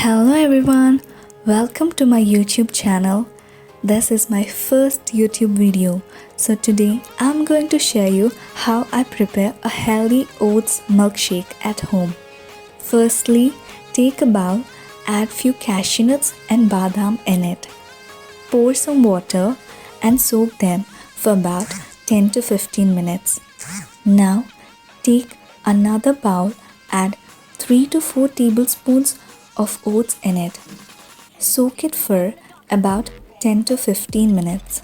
Hello everyone, welcome to my YouTube channel. This is my first YouTube video. So today I'm going to share you how I prepare a healthy oats milkshake at home. Firstly, take a bowl, add few cashew nuts and badam in it. Pour some water and soak them for about 10 to 15 minutes. Now take another bowl, add 3 to 4 tablespoons of oats in it. Soak it for about 10 to 15 minutes.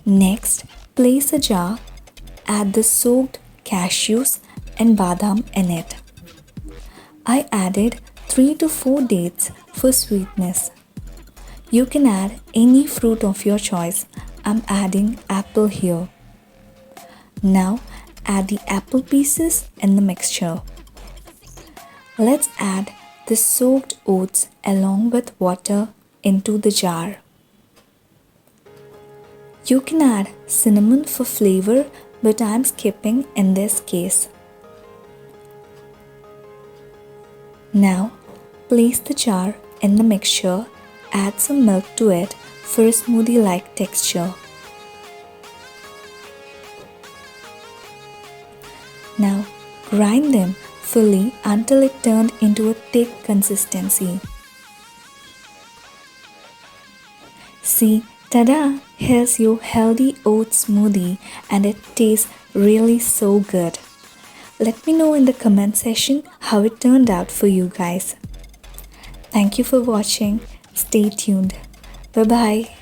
Next, place a jar, add the soaked cashews and badam in it. I added 3 to 4 dates for sweetness. You can add any fruit of your choice. I'm adding apple here. Now add the apple pieces in the mixture. Let's add the soaked oats along with water into the jar. You can add cinnamon for flavor, but I'm skipping in this case. Now place the jar in the mixture, add some milk to it for a smoothie-like texture. Now grind them fully until it turned into a thick consistency. See, tada! Here's your healthy oat smoothie and it tastes really so good. Let me know in the comment section how it turned out for you guys. Thank you for watching. Stay tuned. Bye-bye.